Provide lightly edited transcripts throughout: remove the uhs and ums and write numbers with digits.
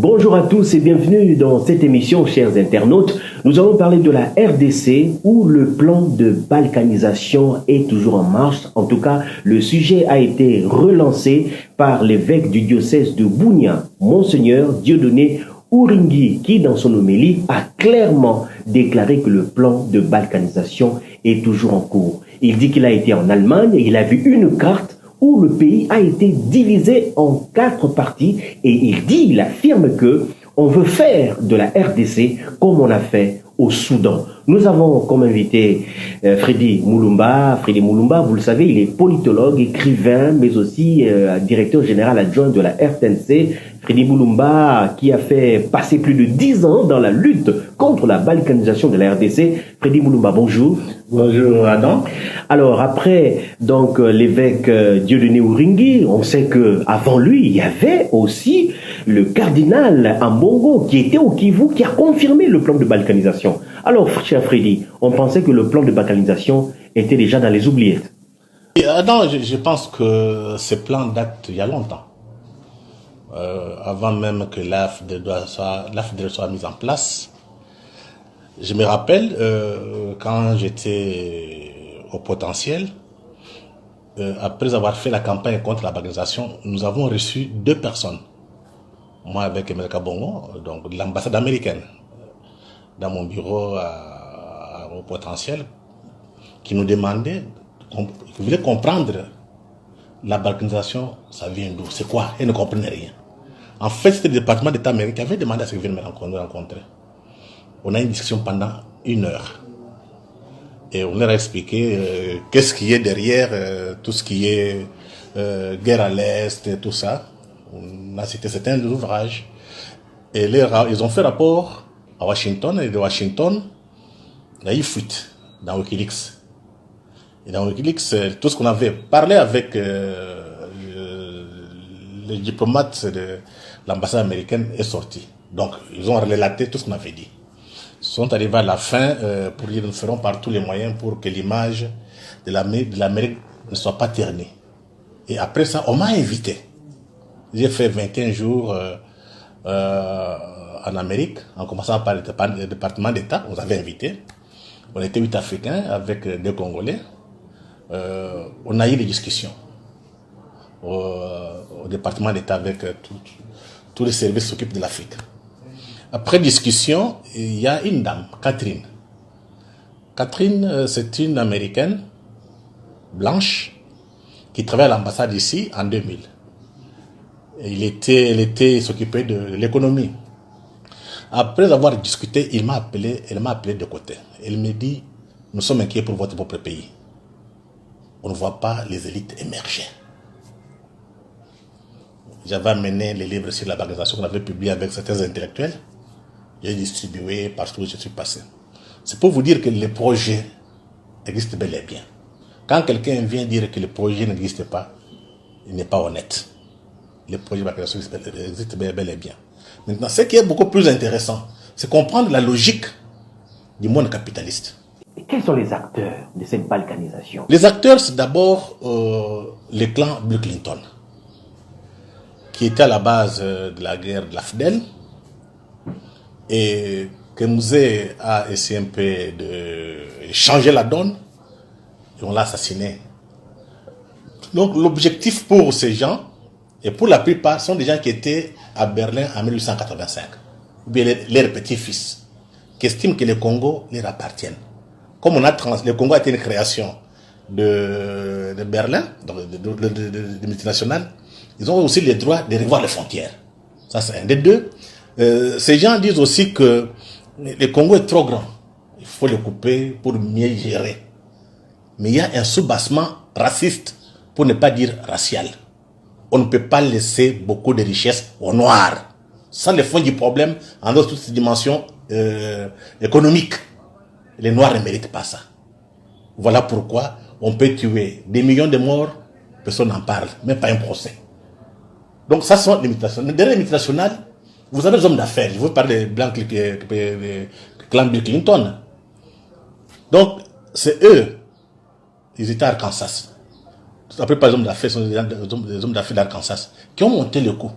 Bonjour à tous et bienvenue dans cette émission, chers internautes. Nous allons parler de la RDC où le plan de balkanisation est toujours en marche. En tout cas, le sujet a été relancé par l'évêque du diocèse de Bunia, Monseigneur Dieudonné Uringui, qui dans son homélie a clairement déclaré que le plan de balkanisation est toujours en cours. Il dit qu'il a été en Allemagne et il a vu une carte où le pays a été divisé en 4 parties et il affirme que on veut faire de la RDC comme on a fait au Soudan. Nous avons comme invité Freddy Mulumba. Freddy Mulumba, vous le savez, il est politologue, écrivain, mais aussi directeur général adjoint de la RTNC. Freddy Mulumba, qui a fait passer plus de 10 ans dans la lutte contre la balkanisation de la RDC. Freddy Mulumba, bonjour. Bonjour Adam. Alors après donc l'évêque Dieudonné Uringui, on sait que avant lui il y avait aussi le cardinal Ambongo qui était au Kivu, qui a confirmé le plan de balkanisation. Alors cher Freddy, on pensait que le plan de balkanisation était déjà dans les oubliettes. Adam, je pense que ce plan date il y a longtemps. Avant même que l'AFD soit mise en place. Je me rappelle, quand j'étais au potentiel, après avoir fait la campagne contre la balkanisation, nous avons reçu 2 personnes. Moi avec Emelka Bongo, donc de l'ambassade américaine, dans mon bureau au potentiel, qui nous demandaient, qui voulaient comprendre la balkanisation, ça vient d'où, c'est quoi, ils ne comprenaient rien. En fait, c'était le département d'État américain qui avait demandé à ce qu'ils viennent me rencontrer. On a eu une discussion pendant 1 heure. Et on leur a expliqué qu'est-ce qui est derrière tout ce qui est guerre à l'Est et tout ça. On a cité certains ouvrages. Et ils ont fait rapport à Washington. Et de Washington, il y a eu fuite dans Wikileaks. Et dans Wikileaks, tout ce qu'on avait parlé avec les diplomates de l'ambassade américaine est sorti. Donc, ils ont relaté tout ce qu'on avait dit. Ils sont arrivés à la fin pour dire nous ferons par tous les moyens pour que l'image de l'Amérique ne soit pas ternie. Et après ça, on m'a invité. J'ai fait 21 jours en Amérique, en commençant par le département d'État. On nous avait invités. On était 8 Africains avec 2 Congolais. On a eu des discussions au département d'État avec tous les services qui s'occupent de l'Afrique. Après discussion, il y a une dame, Catherine. Catherine, c'est une Américaine blanche qui travaille à l'ambassade ici en 2000. Elle s'occupait de l'économie. Après avoir discuté, elle m'a appelé de côté. Elle me dit, nous sommes inquiets pour votre propre pays. On ne voit pas les élites émerger. J'avais amené les livres sur la balkanisation qu'on avait publiés avec certains intellectuels. J'ai distribué partout où je suis passé. C'est pour vous dire que les projets existent bel et bien. Quand quelqu'un vient dire que les projets n'existent pas, il n'est pas honnête. Les projets de balkanisation existent bel et bien. Maintenant, ce qui est beaucoup plus intéressant, c'est comprendre la logique du monde capitaliste. Et quels sont les acteurs de cette balkanisation? Les acteurs, c'est d'abord le clan Bill Clinton, qui était à la base de la guerre de l'AFDEL, et que Mouzé a essayé un peu de changer la donne, et on l'a assassiné. Donc l'objectif pour ces gens, et pour la plupart, sont des gens qui étaient à Berlin en 1885, ou bien leurs petits-fils, qui estiment que le Congo leur appartiennent. Comme le Congo a été une création de Berlin, donc de multinationales, ils ont aussi le droit de revoir les frontières. Ça, c'est un des deux. Ces gens disent aussi que le Congo est trop grand. Il faut le couper pour mieux gérer. Mais il y a un soubassement raciste, pour ne pas dire racial. On ne peut pas laisser beaucoup de richesses aux Noirs. Ça, le fond du problème, en dehors de toutes ces dimensions économiques. Les Noirs ne méritent pas ça. Voilà pourquoi on peut tuer des millions de morts, personne n'en parle, même pas un procès. Donc ça sont les multinationales. Derrière les multinationales, vous avez des hommes d'affaires. Je veux parler de clan Bill Clinton. Donc, c'est eux, ils étaient à Arkansas. La plupart des hommes d'affaires sont des hommes d'affaires d'Arkansas qui ont monté le coup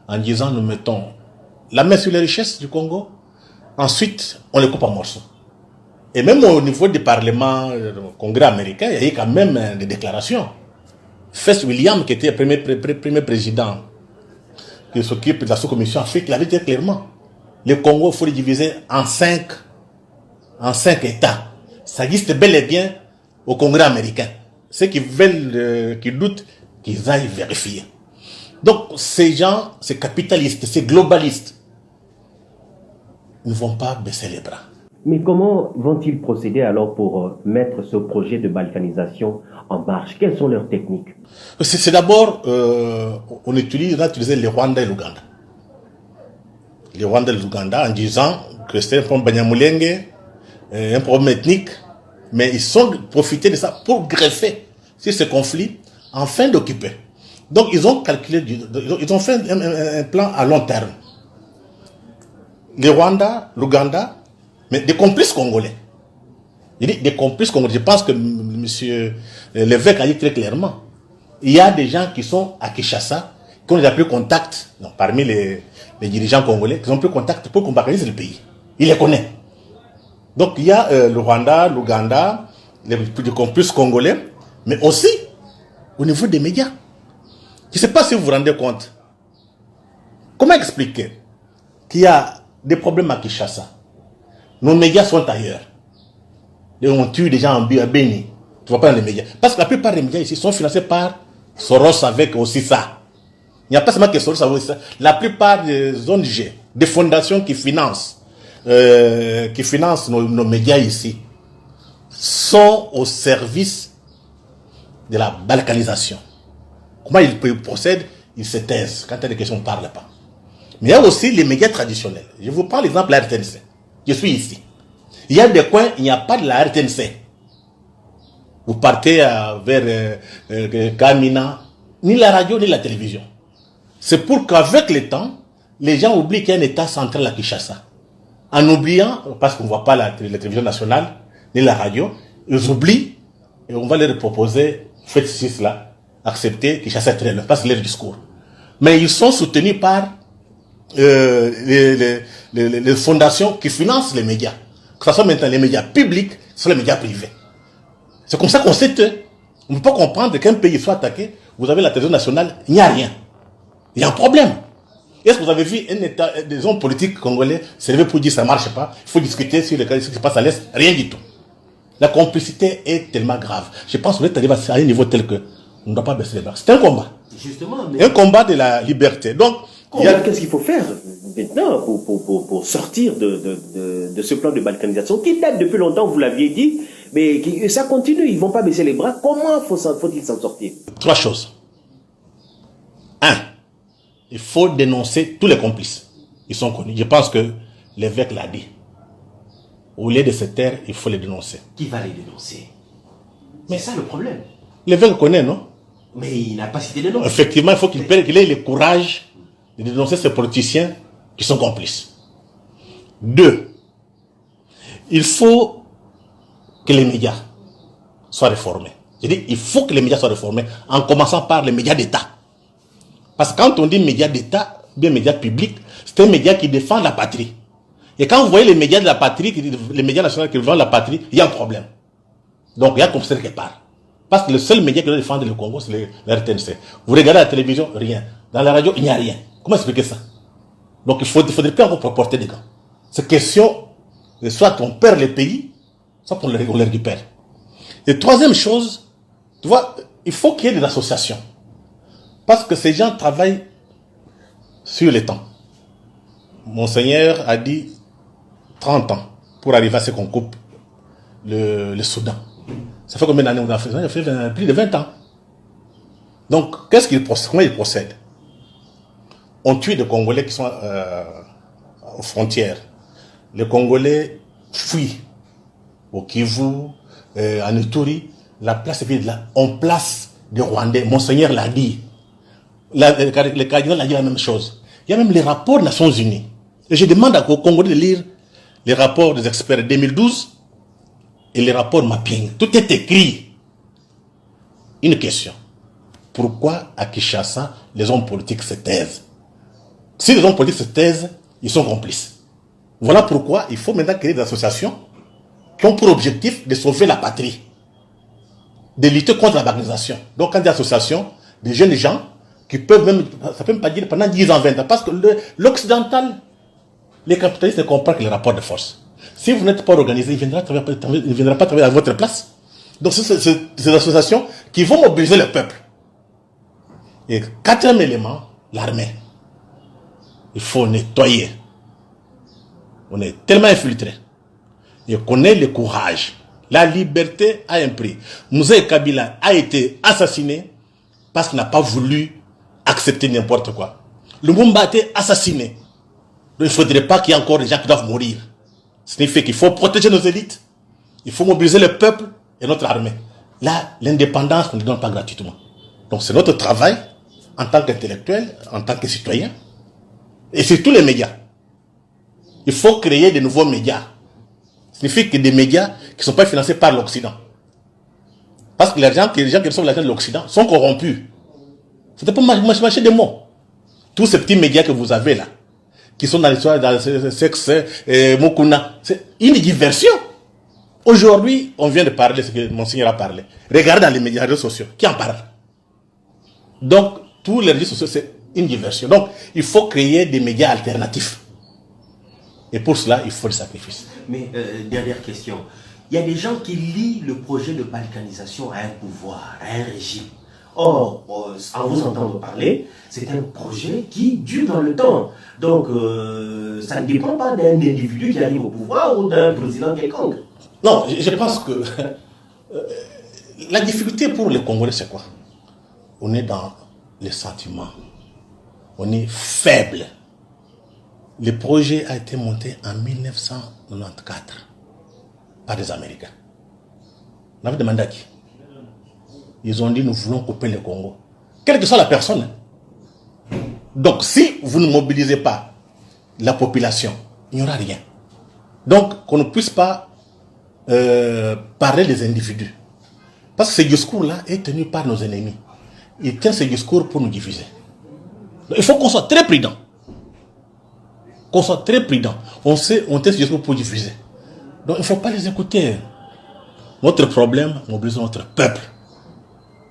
en disant nous mettons la main sur les richesses du Congo. Ensuite, on les coupe en morceaux. Et même au niveau du Parlement, du Congrès américain, il y a eu quand même des déclarations. Fess William, qui était le premier président qui s'occupe de la sous-commission Afrique, il avait dit clairement, le Congo, il faut le diviser en cinq États. Ça existe bel et bien au Congrès américain. Ceux qui veulent, qui doutent, qu'ils aillent vérifier. Donc, ces gens, ces capitalistes, ces globalistes, ne vont pas baisser les bras. Mais comment vont-ils procéder alors pour mettre ce projet de balkanisation en marche? Quelles sont leurs techniques? C'est d'abord, on a utilisé le Rwanda et l'Ouganda. Le Rwanda et l'Ouganda en disant que c'était un problème Banyamulenge, un problème ethnique, mais ils ont profité de ça pour greffer sur ce conflit afin d'occuper. Donc ils ont calculé, ils ont fait un plan à long terme. Le Rwanda, l'Ouganda, mais des complices congolais. Il dit des complices congolais. Je pense que M. l'évêque a dit très clairement. Il y a des gens qui sont à Kinshasa, qui ont déjà pris contact, donc, parmi les dirigeants congolais, qui ont pris contact pour qu'on balkanise le pays. Il les connaît. Donc il y a le Rwanda, l'Ouganda, les complices congolais, mais aussi au niveau des médias. Je ne sais pas si vous vous rendez compte. Comment expliquer qu'il y a des problèmes à Kinshasa? Nos médias sont ailleurs. Et on tue des gens en Béni. Tu vois pas dans les médias. Parce que la plupart des médias ici sont financés par Soros avec aussi ça. Il n'y a pas seulement que Soros avec ça. La plupart des ONG, des fondations qui financent nos médias ici, sont au service de la balkanisation. Comment ils procèdent? Ils se taisent. Quand il y a des questions, on ne parle pas. Mais il y a aussi les médias traditionnels. Je vous prends l'exemple de la RTNC. Je suis ici. Il y a des coins, il n'y a pas de la RTNC. Vous partez vers Kamina, ni la radio, ni la télévision. C'est pour qu'avec le temps, les gens oublient qu'il y a un État central à Kinshasa. En oubliant, parce qu'on ne voit pas la télévision nationale, ni la radio, ils oublient, et on va leur proposer, faites cela, acceptez Kinshasa est très loin, parce que c'est leur discours. Mais ils sont soutenus par les fondations qui financent les médias. Que ce soit maintenant les médias publics, que ce soit les médias privés. C'est comme ça qu'on sait que on ne peut pas comprendre qu'un pays soit attaqué, vous avez la télévision nationale, il n'y a rien. Il y a un problème. Est-ce que vous avez vu un État, des hommes politiques congolais se lever pour dire ça ne marche pas, il faut discuter sur ce qui se passe à l'Est? Rien du tout. La complicité est tellement grave. Je pense qu'on est arrivé à un niveau tel que on ne doit pas baisser les bras. C'est un combat. Justement, un combat de la liberté. Donc, qu'est-ce qu'il faut faire maintenant pour sortir de ce plan de balkanisation qui date depuis longtemps, vous l'aviez dit, mais ça continue, ils ne vont pas baisser les bras. Comment faut-il s'en sortir? Trois choses. Un, il faut dénoncer tous les complices. Ils sont connus. Je pense que l'évêque l'a dit. Au lieu de se taire, il faut les dénoncer. Qui va les dénoncer? Mais c'est ça le problème. L'évêque connaît, non? Mais il n'a pas cité de nom. Effectivement, il faut qu'il ait le courage de dénoncer ces politiciens qui sont complices. Deux, il faut que les médias soient réformés. Je dis, il faut que les médias soient réformés, en commençant par les médias d'État. Parce que quand on dit médias d'État, bien médias publics, c'est un média qui défend la patrie. Et quand vous voyez les médias de la patrie, les médias nationaux qui défendent la patrie, il y a un problème. Donc il y a comme ça quelque part. Parce que le seul média qui doit défendre le Congo, c'est la RTNC. Vous regardez la télévision, rien. Dans la radio, il n'y a rien. Comment expliquer ça? Donc il faudrait plus encore porter des gants. C'est question, soit on perd les pays, soit on les récupère. Et troisième chose, tu vois, il faut qu'il y ait des associations. Parce que ces gens travaillent sur le temps. Monseigneur a dit 30 ans pour arriver à ce qu'on coupe le Soudan. Ça fait combien d'années on a fait ça? Ça fait plus de 20 ans. Donc, comment ils procèdent? On tue des Congolais qui sont aux frontières. Les Congolais fuient au Kivu, en Ituri. La place est vide là. On place des Rwandais. Monseigneur l'a dit. Le cardinal a dit la même chose. Il y a même les rapports des Nations Unies. Et je demande aux Congolais de lire les rapports des experts de 2012 et les rapports mapping. Tout est écrit. Une question. Pourquoi à Kinshasa, les hommes politiques se taisent? Si les hommes politiques se taisent, Ils sont complices. Voilà pourquoi il faut maintenant créer des associations qui ont pour objectif de sauver la patrie, de lutter contre la banalisation. Donc quand des associations, des jeunes gens qui peuvent même, ça peut même pas dire pendant 10 ans, 20 ans, parce que l'occidental, les capitalistes ne comprennent que les rapports de force. Si vous n'êtes pas organisé, il ne viendra pas travailler à votre place. Donc c'est ces associations qui vont mobiliser le peuple. Et quatrième élément, l'armée. Il faut nettoyer. On est tellement infiltré. Et qu'on ait le courage. La liberté a un prix. Moussa Kabila a été assassiné parce qu'il n'a pas voulu accepter n'importe quoi. Lumumba a été assassiné. Donc il ne faudrait pas qu'il y ait encore des gens qui doivent mourir. Ce qui fait qu'il faut protéger nos élites. Il faut mobiliser le peuple et notre armée. Là, l'indépendance, on ne donne pas gratuitement. Donc c'est notre travail en tant qu'intellectuel, en tant que citoyen. Et c'est tous les médias. Il faut créer de nouveaux médias. Ça signifie que des médias qui ne sont pas financés par l'Occident. Parce que les gens qui reçoivent l'argent de l'Occident sont corrompus. C'était pas marcher des mots. Tous ces petits médias que vous avez là, qui sont dans l'histoire, dans le sexe, Mokuna, c'est une diversion. Aujourd'hui, on vient de parler, ce que Monseigneur a parlé. Regardez dans les médias, les réseaux sociaux, qui en parle? Donc, tous les réseaux sociaux, c'est une diversion. Donc, il faut créer des médias alternatifs. Et pour cela, il faut le sacrifice. Mais, dernière question. Il y a des gens qui lient le projet de balkanisation à un pouvoir, à un régime. Or, en vous entendant parler, c'est un projet qui dure dans le temps. Donc, ça ne dépend pas d'un individu qui arrive au pouvoir ou d'un président quelconque. Non, je pense que la difficulté pour les Congolais, c'est quoi? On est dans les sentiments. On est faible. Le projet a été monté en 1994 par des Américains. On avait demandé à qui? Ils ont dit, nous voulons couper le Congo. Quelle que soit la personne. Donc, si vous ne mobilisez pas la population, il n'y aura rien. Donc, qu'on ne puisse pas parler des individus. Parce que ce discours-là est tenu par nos ennemis. Ils tiennent ce discours pour nous diviser. Donc, il faut qu'on soit très prudent. Qu'on soit très prudent. On tient ce discours pour diviser. Donc, il ne faut pas les écouter. Notre problème, mobiliser notre peuple.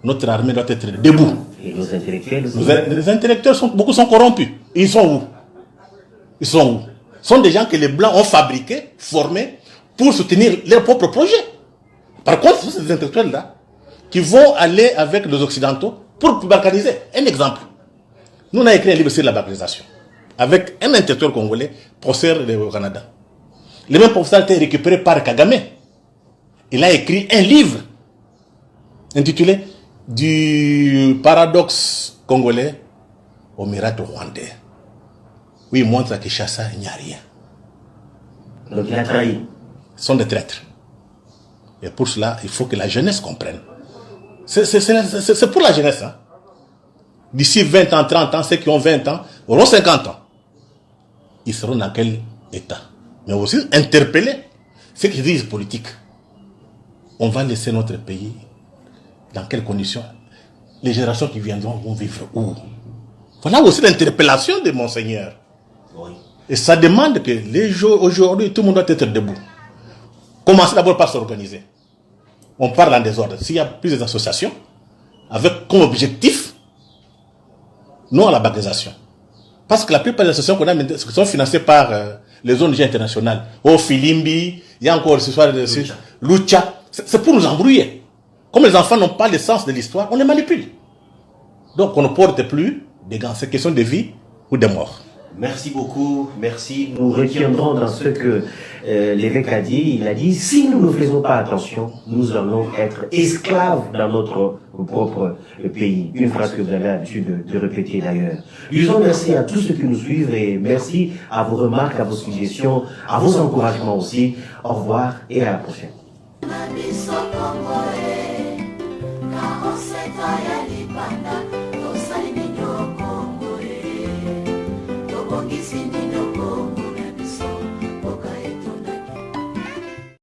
Notre armée doit être debout. Et nos intellectuels aussi. Les intellectuels, beaucoup sont corrompus. Ils sont où? Ils sont où? Ce sont des gens que les Blancs ont fabriqués, formés, pour soutenir leur propre projet. Par contre, ce sont ces intellectuels-là qui vont aller avec les Occidentaux pour balkaniser. Un exemple. Nous, on a écrit un livre sur la balkanisation avec un intellectuel congolais, professeur au Canada. Le même professeur a été récupéré par Kagame. Il a écrit un livre intitulé Du paradoxe congolais au miracle rwandais. Oui, il montre à Kinshasa, il n'y a rien. Donc il a trahi. Ce sont des traîtres. Et pour cela, il faut que la jeunesse comprenne. C'est pour la jeunesse. Hein. D'ici 20 ans, 30 ans, ceux qui ont 20 ans auront 50 ans. Ils seront dans quel état? Mais aussi interpeller ceux qui disent politique. On va laisser notre pays dans quelles conditions? Les générations qui viendront vont vivre où? Voilà aussi l'interpellation de Monseigneur. Oui. Et ça demande que les jours aujourd'hui, tout le monde doit être debout. Commencez d'abord par s'organiser. On parle en désordre. S'il y a plusieurs associations, avec comme objectif, non à la banalisation. Parce que la plupart des associations qu'on a sont financées par les ONG internationales. Au Filimbi, il y a encore ce soir de Lucha. C'est pour nous embrouiller. Comme les enfants n'ont pas le sens de l'histoire, on les manipule. Donc on ne porte plus des gants. C'est question de vie ou de mort. Merci beaucoup, merci. Nous retiendrons dans ce que l'évêque a dit. Il a dit, si nous ne faisons pas attention, nous allons être esclaves dans notre propre pays. Une phrase que vous avez l'habitude de répéter d'ailleurs. Disons merci à tous ceux qui nous suivent et merci à vos remarques, à vos suggestions, à vos encouragements aussi. Au revoir et à la prochaine. Nabiso Congolais, car on sait